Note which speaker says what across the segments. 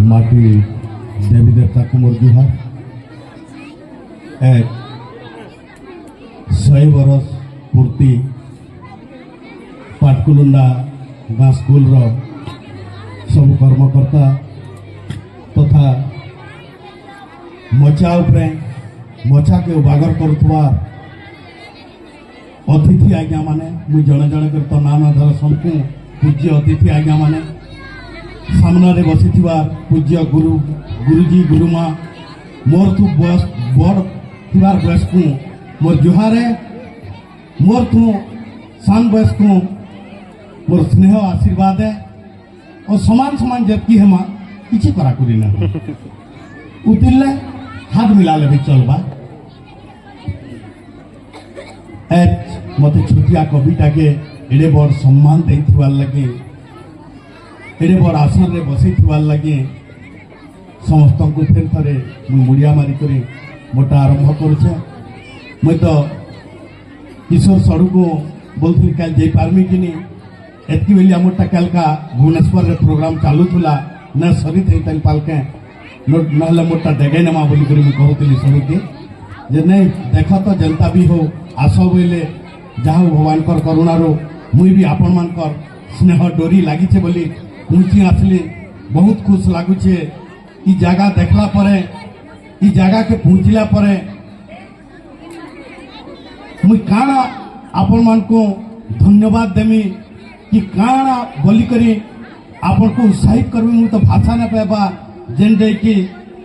Speaker 1: माटी देवी देवता को मोर जुहार। एक 100 बरस पूर्ति पाटकुलुंडा गाँ स्कूल सब कर्मकर्ता तथा मचा उपरे मचा के उबागर करुवा अतिथि आज्ञा माने मुझे जड़े जड़े कर तो नाम धर सबको पूज्य अतिथि आज्ञा माने सामने बसी पूज्य गुरु गुरुजी गुरुमा मोर तू बयस बड़ थिबार बयस को मोर जुहारे मोर तू सान बयस को मोर स्नेह आशीर्वाद है और समान समान जबकि हेमा किसी करा करी ना उतिल्ले हाथ मिला ले भी चलबा मत छुटिया कविता के एडे बड़ सम्मान दे लगे एडे बड़ आसन रे बसई लगे समस्त को फिर थे मुड़िया मारिक मोटा आरंभ करुचे मुई तो किशोर सड़ू को बोलती कल जा पार्मी कि एतकी बेली मोटा कलका भुवनेश्वर रे प्रोग्राम चालू थुला न सरी थी तल पालके ना मोटा डेगे नमा बोली कहती सबके जे नहीं देख तो जनता भी हो आस बोले जहाँ भगवान करुणारो मुई भी आपण मानकर स्नेह डोरी लगी बोली पहुँची आसली बहुत खुश लगुचे ई जगह देखला परे ई जगह के पहुँचला परे मुई काना आपण मान को धन्यवाद देमी कि काना बोली करी आपण को उत्साहित करबी मुई तो भाषा न पाइबा जेन दे कि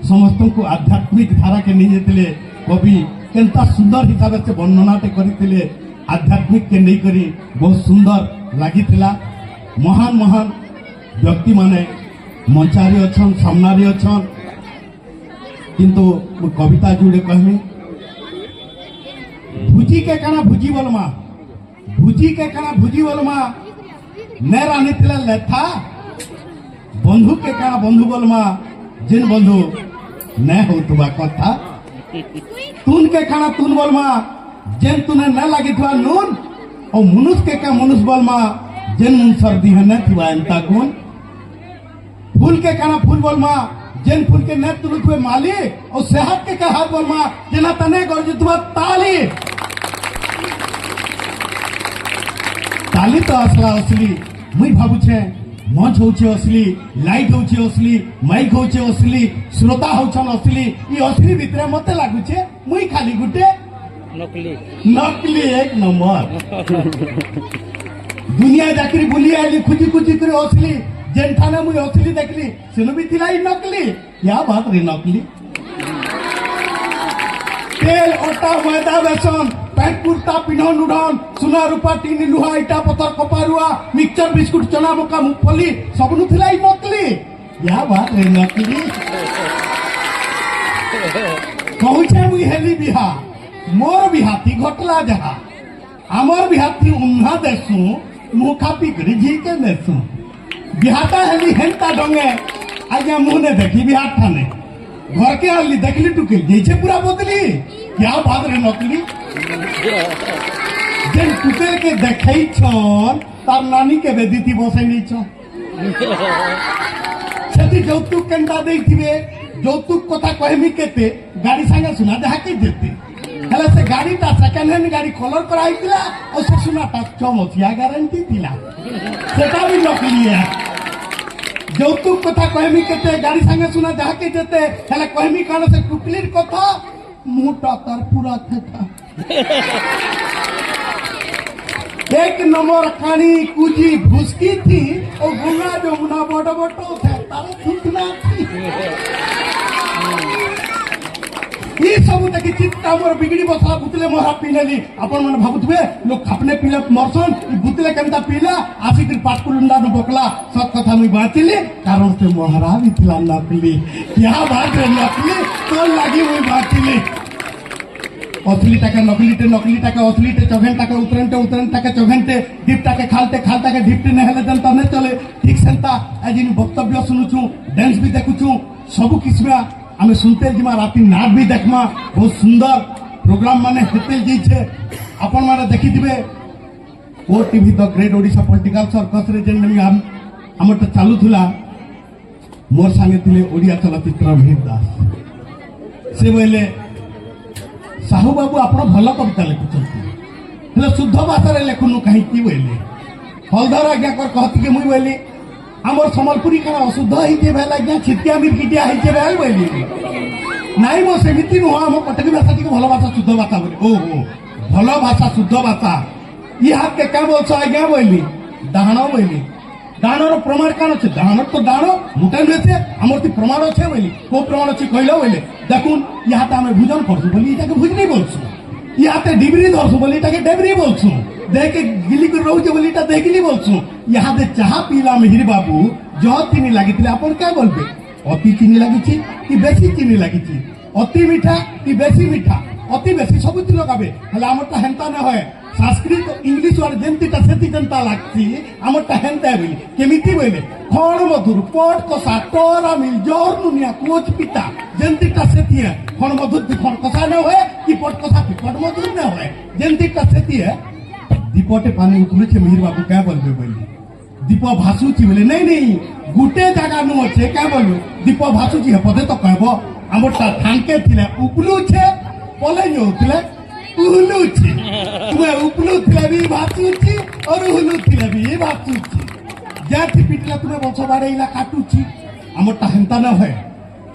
Speaker 1: समस्त को आध्यात्मिक धारा के नहीं जेतले कवि केनता सुंदर हिसाब से वर्णनाटे करते आध्यात्मिक के नहीं करी बहुत सुंदर लगी महान महान व्यक्ति माने मंचारी अच्छन सामनारी अच्छन किंतु कविता जुड़े कहमी भुजी के काना भुजी बोलमा भुजी के काना भुजी बोलमा ने रानी तिला लेथा बंधु के काना बंधु बोलमा जिन बंधु ने हो तुबा कथा तून के खाना तून बोलमा जेन तूने न लगी थुआ नून और मनुष्य के का मनुष्य बोलमा जेन मुन सर्दी है न थुआ एंता गुण फूल के खाना फूल बोलमा जेन फूल के न तुलुत हुए माली और सेहत के का हाथ बोलमा जेना तने गर्जित हुआ ताली ताली तो असला असली मुई भाबु छे मंच होचे असली लाइट होचे असली माइक होचे असली श्रोता होचन असली ई असली भितरे मते लागुचे मुई खाली गुटे
Speaker 2: नकली
Speaker 1: नकली एक नंबर दुनिया जाकरी बुली आली खुजी खुजी करे असली जेन ठाने मुई असली देखली सेनु भी थिला ई नकली क्या बात रे नकली तेल ओटा मैदा बेसन पैंट कुर्ता पिन्हन उड़न सुना रूपा टीनी लुहा इटा पत्थर कपारुआ मिक्सचर बिस्कुट चना मका मूंगफली सबनु थिला ई नकली या बात रे नकली कहूछे मुई हेली बिहा मोर बिहाती घटला जहा आमर बिहाती उन्हा देसु मुखा पिकड़ी झी के देसु बिहाता हेली हेंता डंगे आज्ञा मुंह ने देखी बिहात ठाने घर के आली देखली टुके जैसे पूरा बदली क्या बात रे नकली जेन टुके के देखई छन तार नानी के बेदीती बसई नहीं छन सेति जौतुक केंता देथिबे जौतुक कथा कहमी केते गाड़ी संगे सुना देहा के देते हेले से गाड़ी ता सेकंड हैंड गाड़ी कलर कराइतिला और से सुना ता 6 मथिया गारंटी थिला सेटा भी नकली है जौतुक कथा कहमी केते गाड़ी संगे सुना देहा के देते हेले कहमी कान से टुकलीर कथा मोटा तार पूरा था एक नंबर कानी कुजी भुसकी थी और गुंगा जो मुना बड़ बटो थे तार छुटना थी ये सब देखि चित्ता मोर बिगड़ी बसला बुतले मोहा पीलेली अपन मन भाबुतबे लोग खापने पीले मरसन ई बुतले केनता पीला आसी दिन पाटकुलुंडा न बकला सब कथा मुई बातिले कारण से मोहरा भी थिला नकली क्या बात रे नकली तो लागी मुई बातिले असली टाका नकली टाका असली टे चौघन टाका उतरन टाका चौघनटे दीप टाके खालते ढिपटे न हेले जनता न चले ठीक सेंता आज वक्तव्य सुनुछु डांस भी देखुछु सब किस्मा आमे सुनते जिमा राती नाच भी देखमा बहुत सुंदर प्रोग्राम माने हेते जीछे अपन माने देखि दिबे O TV the great Odisha political circus रे जेन हमर तो चालू थुला मोर संगे थिले ओडिया चलचित्र मिहिर दास से बोले साहू बाबू आप भल कविता लिखुंट हेल्ले शुद्ध भाषा लेखुनु कहीं बोले हलधर आज्ञा कहती कि मुई बोली आमर सम्बलपुरी क्या अशुद्ध होते आज्ञा छिटिया मिर्किटिया होते बोली नाई मो सेमती नुह आम कटकी भाषा टी भल भाषा शुद्ध भाषा बोले ओहो भल भाषा शुद्ध भाषा ये हाथ के क्या बोलछ आज्ञा बोली डाण बोली डाणर प्रमाण क्या अच्छे डाण तो डाण मुटा नुहे आमर प्रमाण अच्छे बोली को प्रमाण अच्छे कहल बोले देखुन यहाँ आम भोजन करसु बोली इटाके भोजनी बोलसु यहाँ डिबरी धरसु बोली इटाके डेबरी बोलसु देख गिली कर रोचे बोली इटा देखली बोलसु यहाँ चाह पीला मिहिर बाबू जो चीनी लगी आप क्या बोलबे अति चीनी लगी कि बेसी चीनी लगी अति मीठा कि बेसी मीठा अति बेसी सब लगाबे हेल्ला आमरटा हेन्ता न होय संस्कृत इंग्लिश वाले जेंतीटा सेती जेंता लागती आमरटा हेन्ता बोली केमिति बोले खण मधुर पट कषा टरा मिल जोर नुनिया कोच पिता जेंतीटा सेती है खण मधुर खण कषा न होय कि पट कषा पट मधुर न होय जेंतीटा सेती है दीपटे पानी उतरुचे मिहिर बाबू क्या बोलबे बोली दीप भासुची बोले नहीं नहीं गुटे जगह नु अच्छे क्या बोलबे दीप भासुची है पदे तो कहबो आमरटा थांके थिले उपलुछे पले होतिले उहुलुछे तुम्हें उपलुथिले भी भासुची और उहुलुथिले भी भासुची जाति पिटले तुम्हें बछ बाड़ेइला काटुची आमरटा हेंता न होय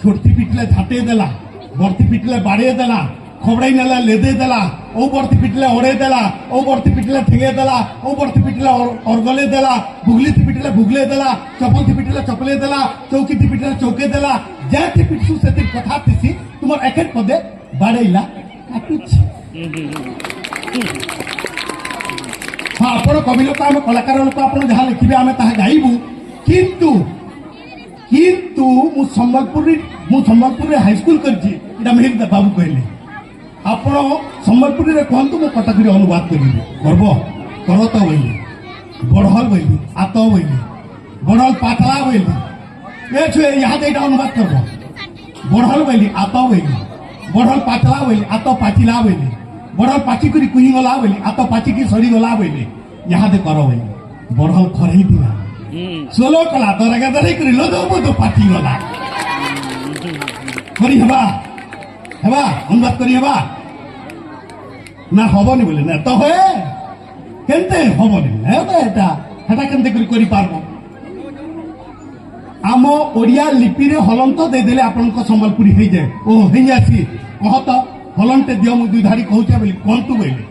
Speaker 1: छोटती पिटले झाटे देला बड़ती पिटले बाड़े देला खबड़ाई नेला लेदे देला ओ बड़ती पिटले ओड़े देला ओ बड़ती पिटले ठेंगे देला ओ बड़ती पिटले अरगले देला बुगली थी पिटले बुगले देला चपल थी पिटले चपले देला चौकी थी पिटले चौके देला जाति पिटसु सेति कथा तिसी तुमर एकेट पदे बाड़ेइला काटुची हाँ आपण कवि लोक आम कलाकार लोक आपण जहाँ लिखिबे आमे ताहा गाइबू किंतु किंतु मु संबलपुर हाईस्कूल करछि इटा मिहिर बाबू कहले आपण संबलपुर रे कहतु मु कटक रे अनुवाद करिबे गर्व करत बोली बड़हल बोली आत बोली बड़हल पातला बोली ए छुए यहाँ देटा अनुवाद करबो बड़हल बोली आत बोली बड़हल पातला बोली आत पाचिला बोली बड़हल पाची करी कुही गला बोली आत पाची की सरी गला बोली यहाँ दे करो बोली बड़हल खरई दिला सोलो कला दरगा दरे करी लदो तो पाची गला करी हबा हेबा अनुवाद करी हेबा ना हबनी बोले ना तो हे केनते हबनी ना एटा हेटा केनते करी पारबो आम ओडिया लिपि रे हलंत दे देले आपनक संबलपुरी हे जाय ओ हे आसी कहत हलंते दियो मु दुई धाड़ी कहउछे बोली कोंतु बोले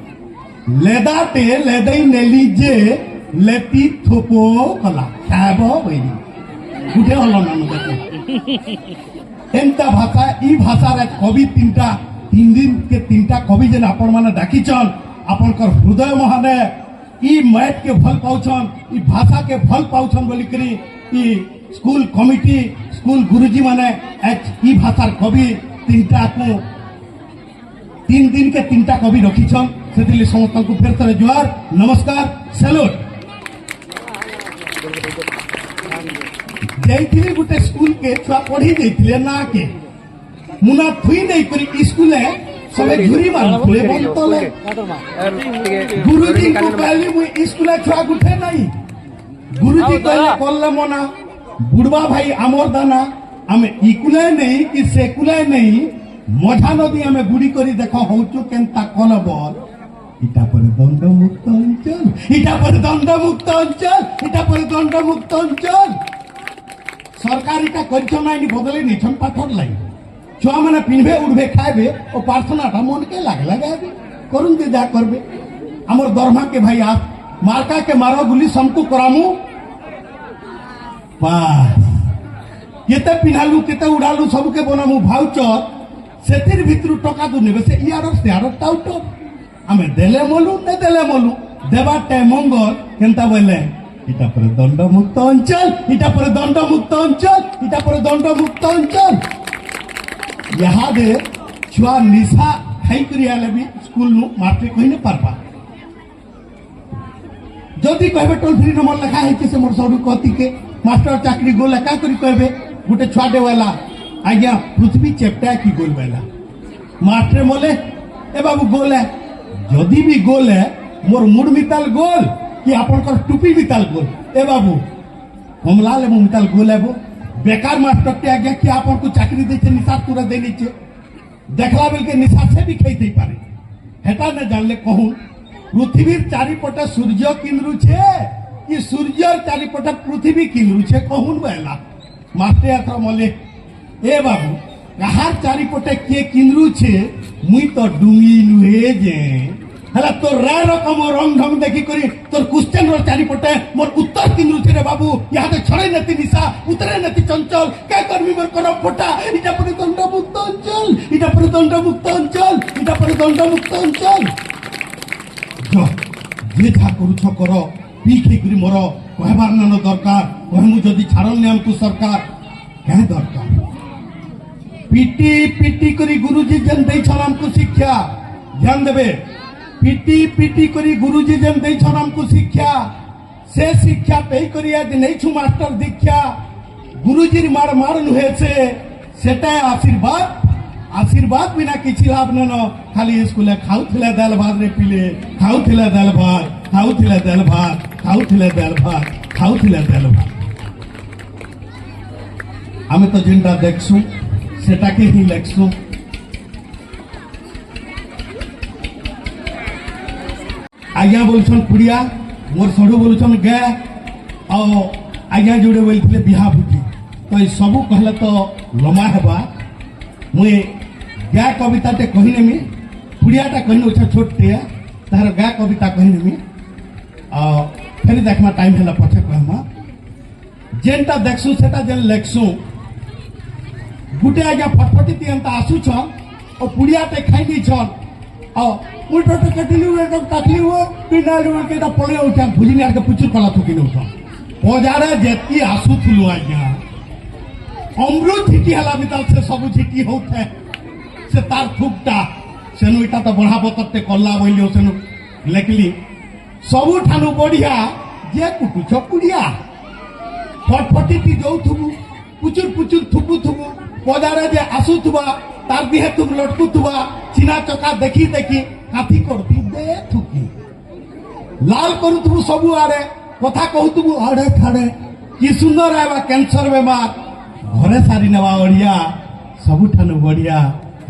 Speaker 1: लेदाटे लेदई नेली जे लेती थोपो कला खाबो बोली गुटे हलन न एंता भाषा ई भाषा रे कवि तीन दिन के तीनटा कवि जेन आपण माने डाकिचन आपनकर हृदय महाने ई मैट के भल पाउछन ई भाषा के भल पाउछन बोली करी ई स्कूल कमिटी स्कूल गुरुजी माने ई भाषार कवि तीनटा को 3 दिन के तीनटा कवि रखिछन सेतिले समस्त को फेर थरे जोहार नमस्कार सैल्यूट जाइथिले गुटे स्कूल के छुआ पढ़ी जाइथिले ना के मुना थुई नहीं करी स्कूल है सबे घुरी मारथले बंतले गुरुजी को कहली मु स्कूल छुआ गुठे नहीं गुरुजी कहले कोल्ले मना बुढ़वा भाई आमर दाना आमे इकुले नहीं कि सेकुले नहीं मझा नदी आमे गुड़ी करी देखो होचो केनता कलबर इटा पर दंड मुक्त अंचल इटा पर दंड मुक्त अंचल इटा पर दंड मुक्त अंचल सरकार इटा करछन नाइ बदले निछन पाठर लाई छुआ माने पिनबे उड़बे खाइबे ओ प्रार्थनाटा मन के लागला गाबे करून दे जा करबे हमर दरमा के भाई आप मार्का के मारो गुली समको करामु पास केते पिनालु केते उड़ालु सब के बनामु भाउचर सेतिर भितरु टका दु नेबे से इयार से आर टाउट आमे देले मलु ने देले मलु देबाटे मंगल केनता बोले इटा पर दंड मुक्त अंचल इटा पर दंड मुक्त अंचल इटा पर दंड मुक्त अंचल यहाँ दे छुआ निशा खाई करी आले भी स्कूल नु मार्के कहि न पारबा जदि कहबे टोल फ्री नंबर लिखा है से मोर सरू कहती के मास्टर चाकरी गोल का करी कहबे गुटे छुआटे वाला आज्ञा पृथ्वी चेपटा की गोल वाला मास्टर बोले ए बाबू गोल है जदि भी गोल है मोर मुड़ मिताल गोल कि आपनकर टुपी मिताल गोल ए बाबू हमला ले मिताल गोल है वो बेकार मास्टर टे आज्ञा कि आपन को चाकरी देछे निशा तुरा दे नीचे देखला बेल के निशा से भी खाई दे पारे हेटा न जानले कहूं पृथ्वीर चारिपटे सूर्य किनरु छे कि सूर्यर चारिपटे पृथ्वी किनरु छे कहून बेला मास्टर अथवा मले ए बाबू कहार चारिपटे के किनरु छे मुई तो डुंगी नुहे जे हला तो रे रकम रंग ढंग देखी करी तोर क्वेश्चन रो चारिपटे मोर उत्तर किनरु छे रे बाबू यहाँ तो छड़े नती निशा उतरे नती चंचल क्या करबी मोर कर फोटा इटा पर दंड मुक्त अंचल इटा पर दंड मुक्त अंचल इटा पर दंड मुक्त अंचल जो जे जा करूछ कर पीखे करी मोर कहबार न दरकार कहमु जदि छाड़न ने हमको सरकार क्या दरकार पीटी पीटी करी गुरुजी जन दे छन हमको शिक्षा ध्यान देबे पीटी पीटी करी गुरुजी जन दे छन हमको शिक्षा से शिक्षा पे करी आज नहीं छु मास्टर दीक्षा गुरुजी मार मार नुहे से सेटा आशीर्वाद आशीर्वाद बिना किसी लाभ न खाली स्कूल खाऊले दाल भात रे पिले खाऊले दाल भात खाऊले दाल भात खाऊले दाल भात खाऊले दाल भात आमे तो जेनटा देखसु सेटा के ही लेखसु आज्ञा बोलछन पुड़िया मोर सड़ू बोलछन गे आ आज्ञा जोड़े बोलथिले बिहा बुटी तो सबू कहले तो लमा हेबा मुई गा कविता टे कहिनेमी पुड़ियाटा कहने अच्छा छोटे तार गा कविता कहिनेमी फिर देखमा टाइम है पछे कहमा जेनटा देखसु सेटा जेन लेखसु गुटे आज्ञा फटफटी तियंता आसुछन और पुड़ियाटे खाई दीछन और उल्टो तो कटली हुए तो तकली हुए बिना हुए के तो पड़े उठा भुजिनी आके पुचुर कला थुकी न उठा पजारे जेती आसुथुलु आज्ञा अमृत झिटी हला बिताल से सब झिटी होते से तार थुकटा सेनु इटा तो बढ़ा बतते कल्ला बोलियो सेनु लेखली सबु ठानु बढ़िया जे कुटुछ पुड़िया फटफटी टी जाउथुबु पुचुर पुचुर थुकु थुबु पजारे जे आसुथुबा तार दिहे तुम लटकुथुबा चिना चका देखी देखी काथी करथु दे थुकी लाल करुथुबु सबु आरे कथा कहूथुबु आड़े ठाड़े कि सुंदर आवा कैंसर बेमार घरे सारी नेवा ओडिया सबुठानु बढ़िया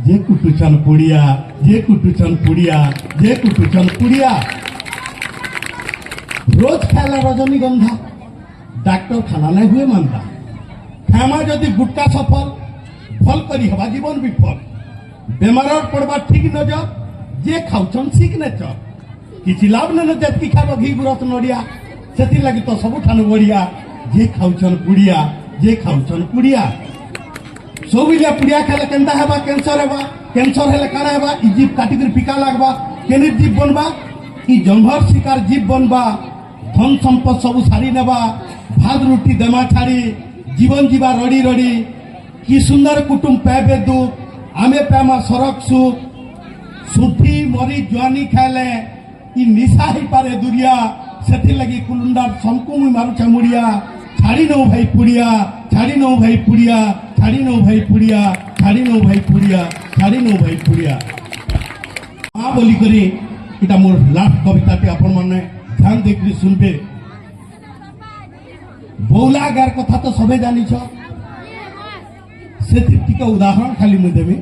Speaker 1: जे कुटुचन पुड़िया जे कुटुचन पुड़िया जे कुटुचन पुड़िया रोज खाला रजनीगंधा डॉक्टर खाना नहीं हुए मानता खामा जदि गुटका सफल फल करी हवा जीवन विफल बेमार पड़वा ठीक नजर जे खाउछन सिग्नेचर किछि लाभ न जतकी खाब घी गुरस नडिया सेति लागि तो सबुठानु बढ़िया जे खाउछन पुड़िया जे खाउछन पुड़िया सबुलिया पुड़िया खाले केनता हेबा कैंसर हेले काना हेबा इ जीव काटिकर पिका लागबा केने जीव बनबा इ जंभर शिकार जीव बनबा धन संपद सबु सारी नेबा भात रोटी देमा छाड़ी जीवन जीवा रड़ी रड़ी कि सुंदर कुटुम पैबे दुख आमे पैमा सरक सुख सुठी मरी जुआनी खाले इ निशा ही पारे दुरिया सेथि लगी कुलुंडार संकुम मारु चमुड़िया छाड़ी नो भाई पुड़िया छाड़ी नो भाई पुड़िया छाड़ी नो भाई पुड़िया छाड़ी नो भाई पुड़िया छाड़ी नो भाई पुड़िया आ बोली करी इटा मोर लास्ट कविता पे अपन माने ध्यान देखि सुनबे बौलागार कथा तो सबे जानी छ से टिका उदाहरण खाली मुझे देबी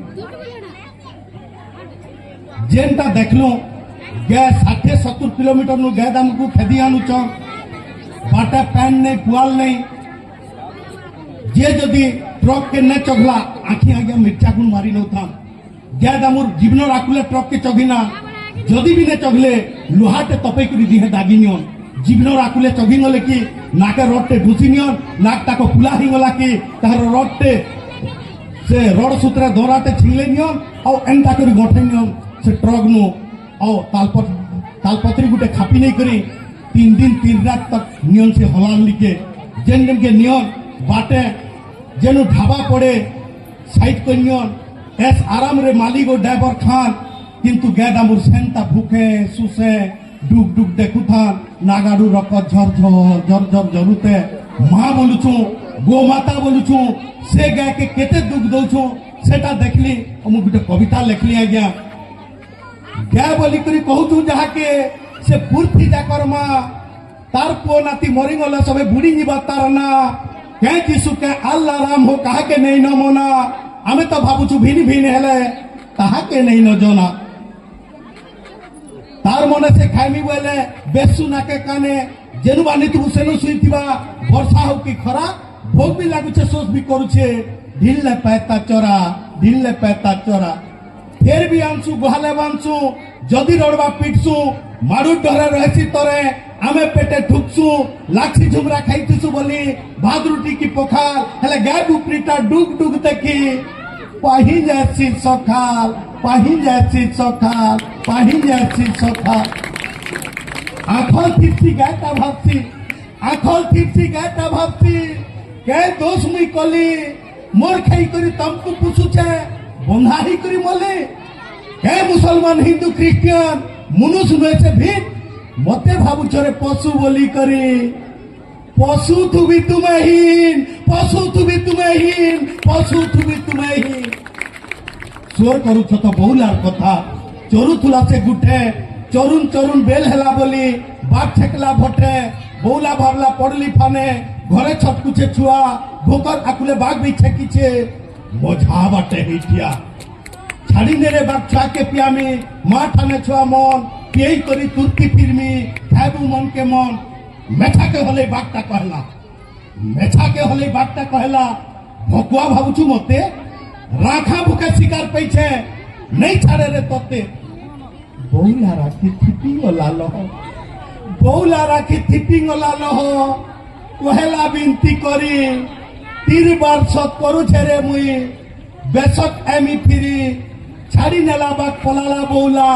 Speaker 1: जेनटा देखलो गे 60-70 किलोमीटर नु गे दाम को खेदी आनु छ बाटा पैन नहीं पुआल नहीं जे जदि ट्रक के न चगला आखि आगे मिर्चा गुण मारी न था गे दामुर जीवन राकुले ट्रक के चगिना जदि भी ने चगले लोहाटे तपे करी दिहे दागिनियन जीवन राकुले चगी गले कि नाके रडटे ढुसिनियन नाकटा को फुला ही गला कि तार रडटे से रड सूत्रे दराटे छिंगले नियन और एंटा करी गठे नियन से ट्रक नु और तालपत्री गुटे खापी नहीं करी 3 दिन 3 रात तक नियन से हलान लिखे जेन जेन के नियन बाटे जेनु ढाबा पड़े साइड को नियन एस आराम रे मालिक और ड्राइवर खान किंतु गैदामुर सेंता भूखे सुसे डुक डुक देखु था नागाडू रक झर झर झर झर जरुते माँ बोलुछु गो माता बोलुछु से गाय के केते दुख दउछु सेटा देखली मु गुटे कविता लिखली आज्ञा गाय बोली करी कहूछु जहा के से पूर्ति जाकर माँ तार पुओ नाती मरी गले सबे बुड़ी जीवा तार ना कहीं जीशु के अल्लाह राम हो कहा के नहीं न मना आमे तो भावुचु भिन भिन हेले कहा के नहीं न जना तार मने से खाइमी बोले बेसु ना के काने जेनु बानी तू सेनु सुईथिबा वर्षा हो कि खरा भोग भी लागुचे सोच भी करूचे ढिल्ले पैता चोरा फिर भी आनसु गुहाले बांसु जदि रड़बा पिटसु मारू डरे रहसी तरे आमे पेटे ठुकसु लाक्षी झुमरा खाइतिसु बोली भात रुटी की पखाल हेले गाय बुपरीटा डुग डुग देखी पाही जासी सखाल आखल थिपसी गायटा भाबसी के दोष मुई कली मोर खाई करी तमको पुछुछे बंधा ही करी मले के मुसलमान हिंदू क्रिश्चियन मनुष्य नुहे भीत मते भावुचरे पशु बोली करी पशु थुबी तुम्हें चोर करुछ तो बहुलार कथा चोरुथुला से गुठे चरुन बेल हेला बोली बाप छेकला भटे बहुला भावला पड़ली फाने घरे छटकुचे छुआ भोकर आकुले बाग भी छेकीचे मजा बाटे हिटिया छाड़ी नेरे बाग छुआ के पियामी माँ ठाने छुआ मन पियई करी तुर्की फिरमी खाबू मन के मन मेठा के हले बागटा कहला भकुआ भावुछु मते राखा भूखे शिकार पैछे नहीं छाड़े रे तोते बहुला राखी थिपिंग लालो हो कहला बिनती करी 3 बार सत करू छे मुई बेसक एमी फिरी छाड़ी नेला बाग पलाला बहुला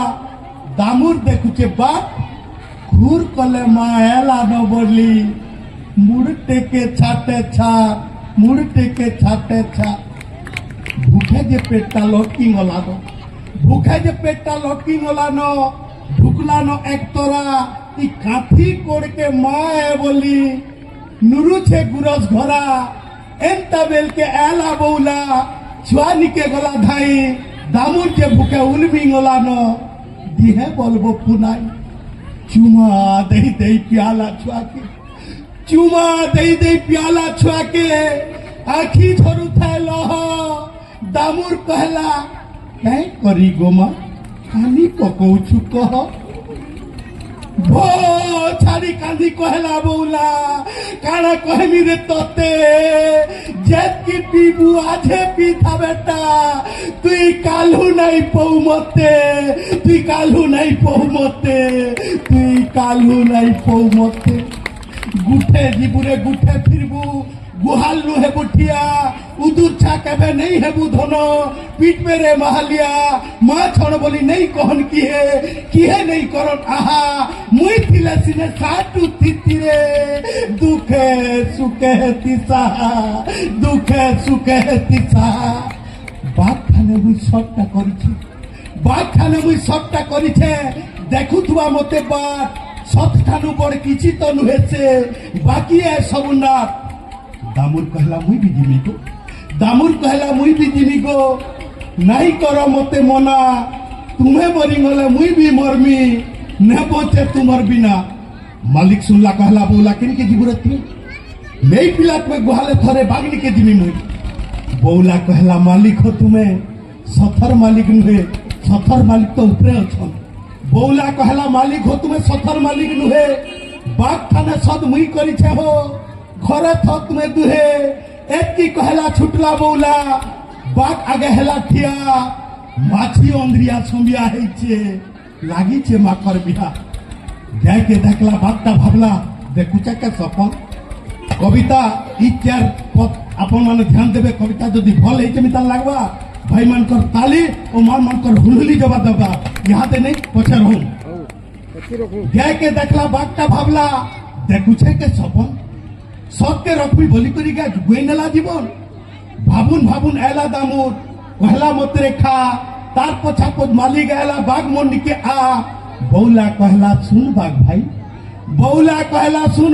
Speaker 1: दामुर देखुचे बाग घूर कले माएला न बोली मुड़ टेके छाटे छा भूखे जे पेटटा लटकिंग ओलानो ढुकलानो एक तोरा इ काठी कोड़ के माए बोली नुरु छे गुरस घोरा एंता बेल के एला बौला छुआनी के गला धाई दामुर के भूखे उलमिंग ओलानो दिहे बोलबो पुनाई चुमा दे प्याला छुआ के आखी झरू थाए लह दामुर कहला कहीं करी गोमा खाली पकौछु कह भो छाड़ी कांदी कहला बौला काना कहमी रे तोते जेत की पीबू आजे पी था बेटा तुई कालू नहीं पऊ मते गुठे जीबुरे गुठे फिरबू गुहाल नुहे बुठिया उदूर छा केबे नहीं हेबू धनो पीठ में रे महालिया माँ छण बोली नहीं कहन किहे नहीं करन आहा मुई थिले सिने साटू थिति रे दुखे सुखे तिसा बात खाने मुई सबटा करिछे देखुथुआ मते बात सत ठानु बड़ किछि तो नुहे से बाकी है सब नाट दामुर कहला मुई भी जिमी गो नहीं करो मते मना तुम्हें मरी गले मुई भी मरमी न बचे तुमर बिना मालिक सुनला कहला बोला किन के जीवरत नहीं पिला तुम्हें गुहाले थरे बागनी के जिमी मुई बौला कहला मालिक हो तुम्हें सथर मालिक नुहे सथर मालिक तो ऊपरे अछन बौला कहला मालिक हो तुम्हें सथर मालिक नुहे बाग थाने सद मुई करिछे हो घरे थक में दुहे एक की कहला छुटला बौला बाग आगे हेला ठिया माछी अंद्रिया छमिया हेछे लागिछे माकर बिहा जाय के देखला बागटा भाबला देखुचे के सपन कविता इचार अपन माने ध्यान देबे कविता जदि भल हेछे मिता लागबा भाई मानकर ताली और मानकर हुलहुली जवाब देबा यहाँ ते नहीं पछे रहूं जाय के देखला बागटा भाबला देखुचे के सपन सबके रखबी बोली करी गा गुइनेला जीवन भाबुन एला दामुर कहला मत रेखा तार पछापद माली गएला बाग मंडी के आ बौला कहला सुन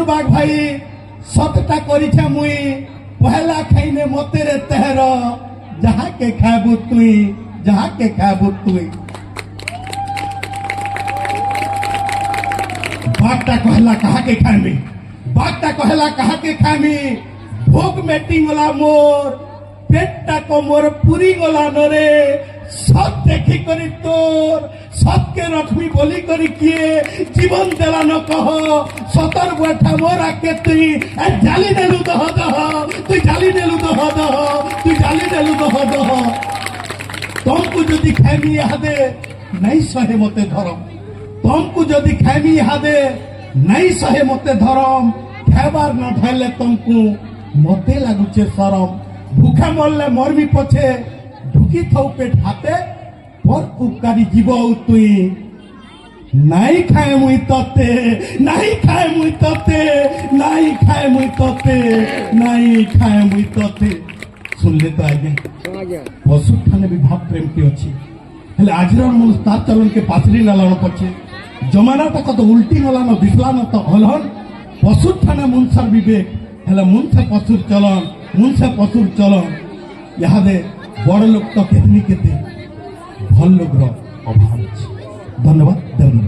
Speaker 1: बाग भाई सतटा करिछे मुई पहला खाइने मते रे तेहर जहाँ के खाबू तुई बागटा कहला कहा के खाइमी ভোগ মেটি গলা মোর পেটটা কমর পুরি গলা নরে সৎ দেখি করি তোর সৎকে রখমি বলি করি কিয়ে জীবন দেলানো কহ সতর বৈঠা মোরাকে তুই জালি দেলু দহ দহ তুই জালি দেলু দহ দহ তুই জালি দেলু দহ দহ তমকু যদি খাইমি ইহাদে নাই সহে মতে ধরম তমকু যদি খাইমি ইহাদে নাই সহে মতে ধরম খাইবার না ধরলে তমকু মতে লাগুছে শরম ভুখা মরলে মরবি পছে ঢুকি থাও পেট হাতে পর উপকারী জীব তুই নাই খায় মুই ততে নাই খায় মুই ততে নাই খায় মুই ততে নাই খায় মুই ততে শুনলে তো আজ্ঞা পশু ঠানে ବି ଭାବ ପ୍ରେମଟି ଅଛି ହେଲେ ଆଜିର ମନୁଷ୍ୟ ତାର ଚଲନକେ ପାଚରି ନେଲାନ ପଛେ ଜମାନାଟା କତ ଉଲ୍ଟି ଗଲାନ ଦିଶଲାନ ତ ହଲହନ ପଶୁ ଠାନେ ମୁନସର ବିବେକ ହେଲେ ମୁନସେ ପଶୁର ଚଲନ ମୁନସେ ପଶୁର ଚଲନ ଇହାଦେ ବଡ଼ ଲୋକ ତ କେତେ ଭଲ ଲୋକର ଅଭାବ ଅଛି ଧନ୍ୟବାଦ ଦେବନ।